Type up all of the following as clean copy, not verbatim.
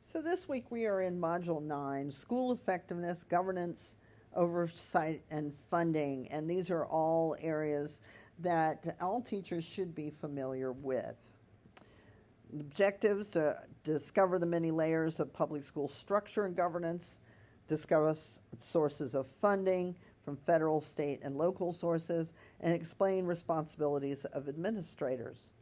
So this week we are in Module 9, School Effectiveness, Governance, Oversight, and Funding. And these are all areas that all teachers should be familiar with. Objectives to discover the many layers of public school structure and governance, discuss sources of funding from federal, state, and local sources, and explain responsibilities of administrators.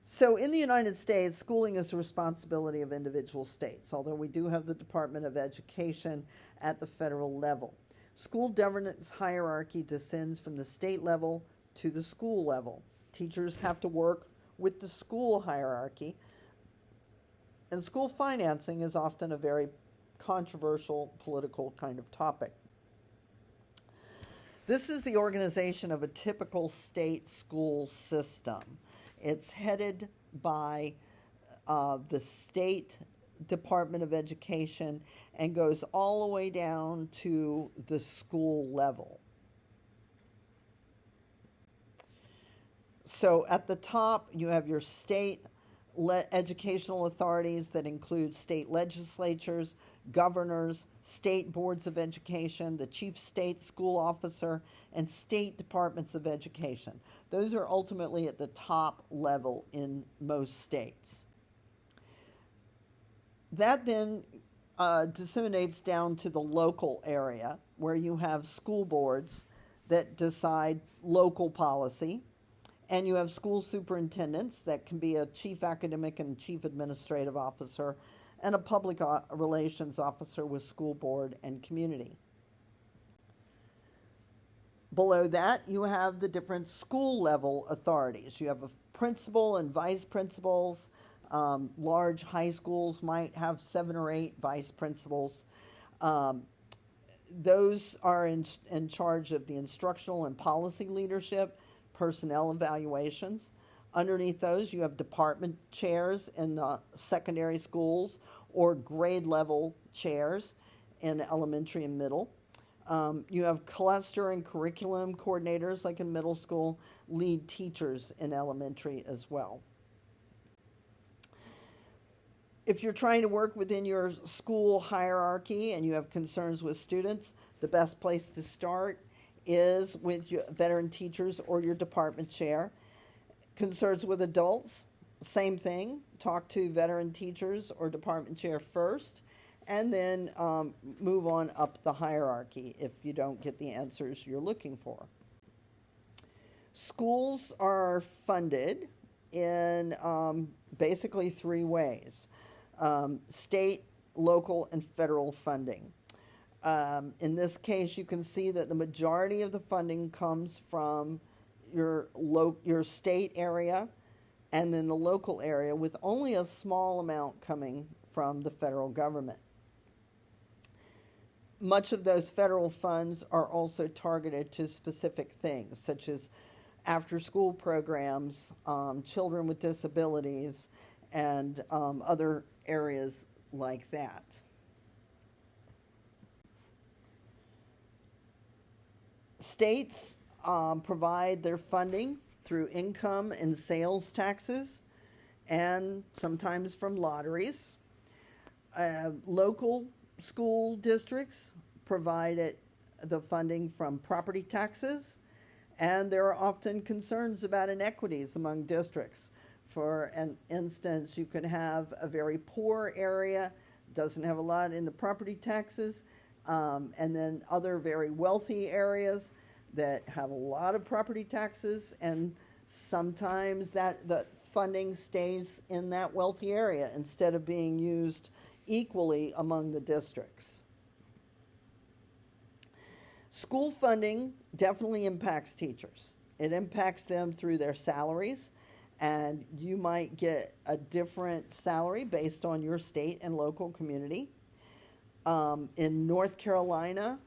So in the United States, schooling is the responsibility of individual states, although we do have the Department of Education at the federal level. School governance hierarchy descends from the state level to the school level. Teachers have to work with the school hierarchy, and school financing is often a very controversial political kind of topic. This is the organization of a typical state school system. It's headed by the State Department of Education and goes all the way down to the school level. So at the top, you have your state educational authorities that include state legislatures, governors, state boards of education, the chief state school officer, and state departments of education. Those are ultimately at the top level in most states. That then disseminates down to the local area where you have school boards that decide local policy. And you have school superintendents that can be a chief academic and chief administrative officer and a public relations officer with school board and community. Below that, you have the different school level authorities. You have a principal and vice principals. Large high schools might have 7 or 8 vice principals. Those are in charge of the instructional and policy leadership, personnel evaluations. Underneath those, you have department chairs in the secondary schools or grade level chairs in elementary and middle. You have cluster and curriculum coordinators like in middle school, lead teachers in elementary as well. If you're trying to work within your school hierarchy and you have concerns with students, the best place to start is with your veteran teachers or your department chair. Concerns with adults, same thing. Talk to veteran teachers or department chair first, and then move on up the hierarchy if you don't get the answers you're looking for. Schools are funded in basically 3 ways: state, local, and federal funding. In this case, you can see that the majority of the funding comes from your state area and then the local area, with only a small amount coming from the federal government. Much of those federal funds are also targeted to specific things, such as after-school programs, children with disabilities, and other areas like that. States provide their funding through income and sales taxes and sometimes from lotteries. Local school districts provide the funding from property taxes, and there are often concerns about inequities among districts. For an instance, you could have a very poor area, doesn't have a lot in the property taxes, and then other very wealthy areas that have a lot of property taxes, and sometimes the funding stays in that wealthy area instead of being used equally among the districts. School funding definitely impacts teachers. It impacts them through their salaries, and you might get a different salary based on your state and local community. In North Carolina,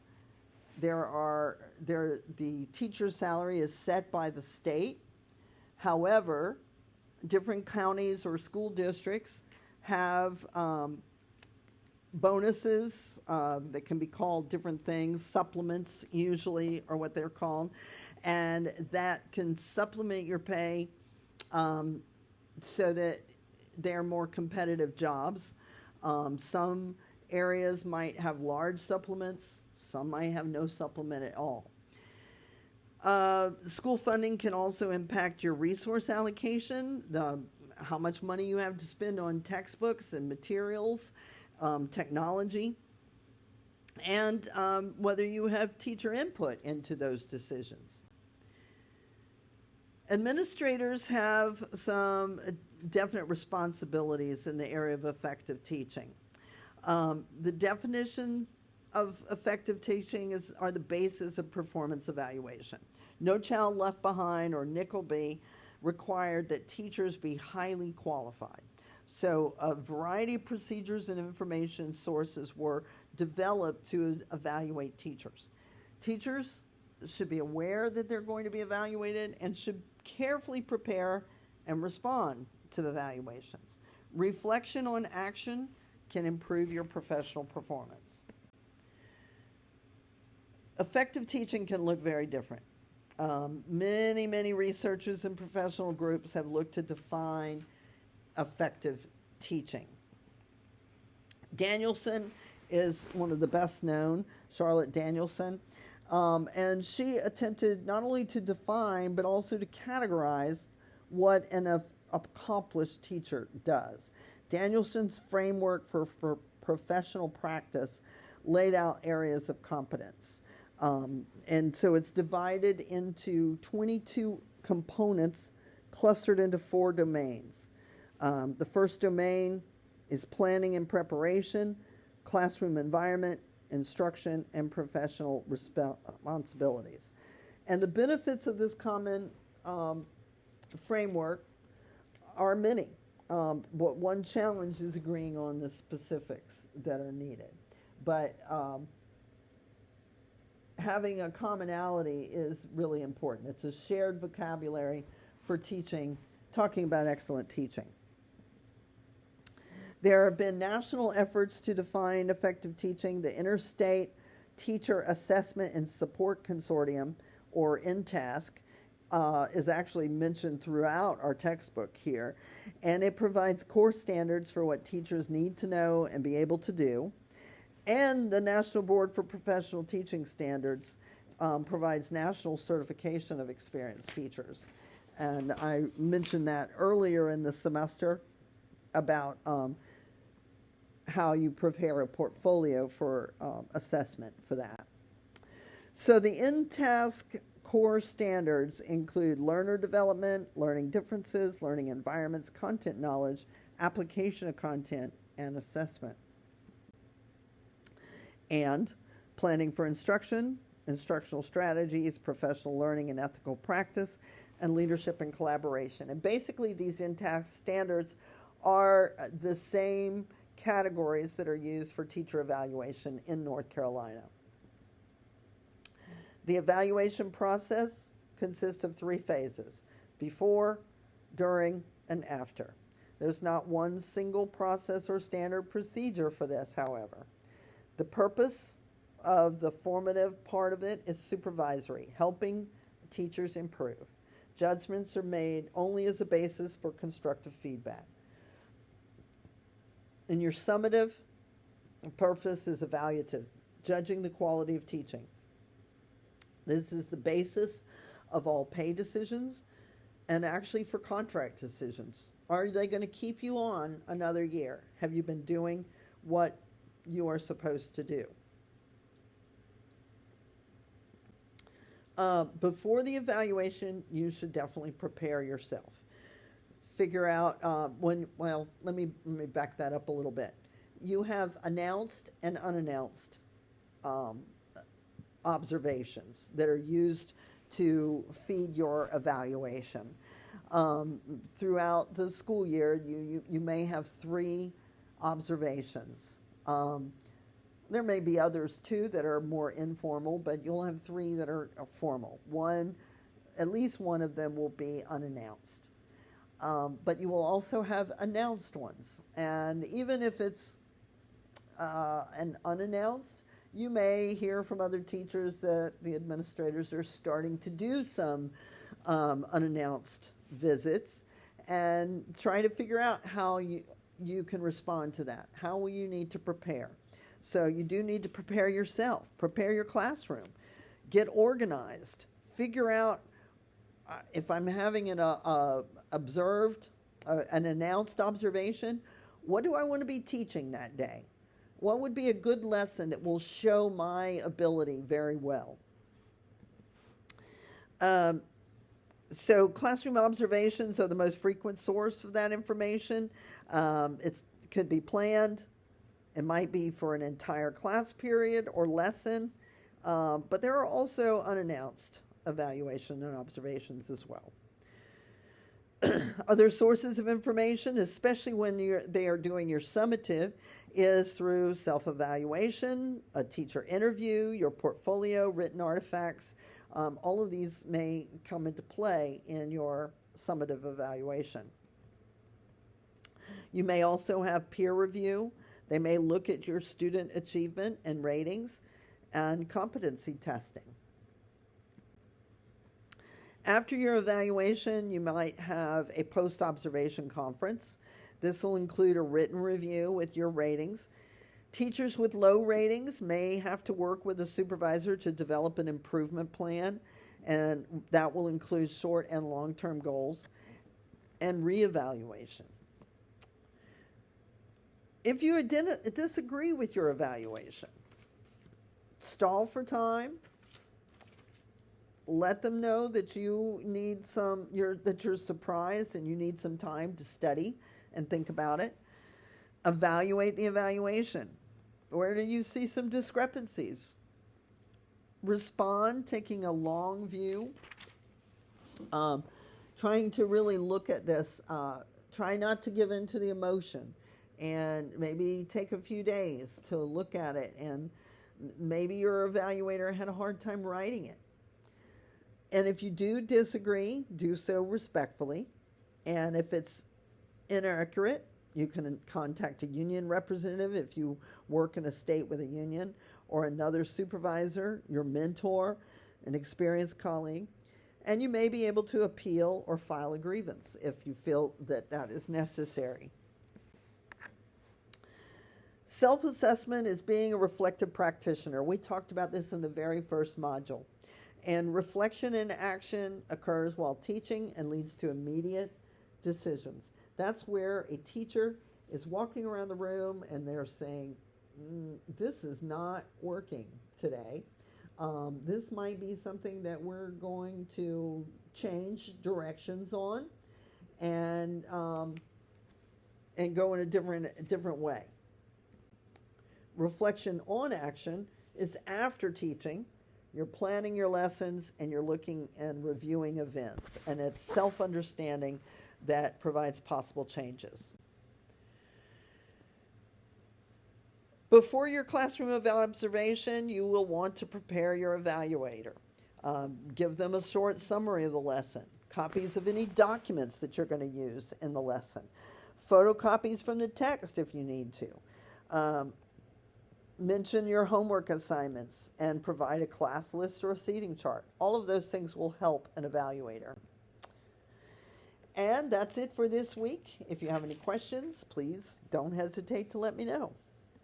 the teacher's salary is set by the state. However, different counties or school districts have bonuses that can be called different things. Supplements usually are what they're called, and that can supplement your pay so that they're more competitive jobs. Some areas might have large supplements, some might have no supplement at all. School funding can also impact your resource allocation, how much money you have to spend on textbooks and materials, technology, and whether you have teacher input into those decisions. Administrators have some definite responsibilities in the area of effective teaching. The definitions of effective teaching are the basis of performance evaluation. No Child Left Behind or Nickleby required that teachers be highly qualified. So a variety of procedures and information sources were developed to evaluate teachers. Teachers should be aware that they're going to be evaluated and should carefully prepare and respond to the evaluations. Reflection on action can improve your professional performance. Effective teaching can look very different. Many researchers and professional groups have looked to define effective teaching. Danielson is one of the best known, Charlotte Danielson, and she attempted not only to define but also to categorize what an accomplished teacher does. Danielson's framework for professional practice laid out areas of competence. And so it's divided into 22 components clustered into 4 domains. The first domain is planning and preparation, classroom environment, instruction, and professional responsibilities. And the benefits of this common framework are many. But one challenge is agreeing on the specifics that are needed. But having a commonality is really important. It's a shared vocabulary for teaching, talking about excellent teaching. There have been national efforts to define effective teaching. The Interstate Teacher Assessment and Support Consortium, or INTASC, is actually mentioned throughout our textbook here, and it provides core standards for what teachers need to know and be able to do. And the National Board for Professional Teaching Standards provides national certification of experienced teachers. And I mentioned that earlier in the semester about how you prepare a portfolio for assessment for that. So the INTASC core standards include learner development, learning differences, learning environments, content knowledge, application of content, and assessment. And planning for instruction, instructional strategies, professional learning and ethical practice, and leadership and collaboration. And basically these INTASC standards are the same categories that are used for teacher evaluation in North Carolina. The evaluation process consists of 3 phases: before, during, and after. There's not one single process or standard procedure for this, however. The purpose of the formative part of it is supervisory, helping teachers improve. Judgments are made only as a basis for constructive feedback. In your summative, the purpose is evaluative, judging the quality of teaching. This is the basis of all pay decisions and actually for contract decisions. Are they going to keep you on another year? Have you been doing what you are supposed to do? Before the evaluation, you should definitely prepare yourself. Figure out let me back that up a little bit. You have announced and unannounced observations that are used to feed your evaluation. Throughout the school year, you may have 3 observations. There may be others too that are more informal, but you'll have 3 that are formal. At least one of them will be unannounced. But you will also have announced ones. And even if it's an unannounced, you may hear from other teachers that the administrators are starting to do some unannounced visits. and try to figure out how you can respond to that. How will you need to prepare? So you do need to prepare yourself, prepare your classroom, get organized, figure out if I'm having an announced observation, what do I want to be teaching that day? What would be a good lesson that will show my ability very well? So classroom observations are the most frequent source of that information. It could be planned. It might be for an entire class period or lesson. But there are also unannounced evaluation and observations as well. Other sources of information, especially when they are doing your summative, is through self-evaluation, a teacher interview, your portfolio, written artifacts. All of these may come into play in your summative evaluation. You may also have peer review. They may look at your student achievement and ratings and competency testing. After your evaluation, you might have a post-observation conference. This will include a written review with your ratings. Teachers with low ratings may have to work with a supervisor to develop an improvement plan, and that will include short and long-term goals and reevaluation. If you disagree with your evaluation, stall for time. Let them know that you need that you're surprised and you need some time to study and think about it. Evaluate the evaluation. Where do you see some discrepancies? Respond, taking a long view. Trying to really look at this. Try not to give in to the emotion. And maybe take a few days to look at it. And maybe your evaluator had a hard time writing it. And if you do disagree, do so respectfully. And if it's inaccurate, you can contact a union representative if you work in a state with a union, or another supervisor, your mentor, an experienced colleague. And you may be able to appeal or file a grievance if you feel that that is necessary. Self-assessment is being a reflective practitioner. We talked about this in the very first module. And reflection and action occurs while teaching and leads to immediate decisions. That's where a teacher is walking around the room and they're saying, this is not working today. This might be something that we're going to change directions on and go in a different way. Reflection on action is after teaching. You're planning your lessons and you're looking and reviewing events. And it's self-understanding that provides possible changes. Before your classroom observation, you will want to prepare your evaluator. Give them a short summary of the lesson, copies of any documents that you're going to use in the lesson, photocopies from the text if you need to. Mention your homework assignments and provide a class list or a seating chart. All of those things will help an evaluator. And that's it for this week. If you have any questions, please don't hesitate to let me know.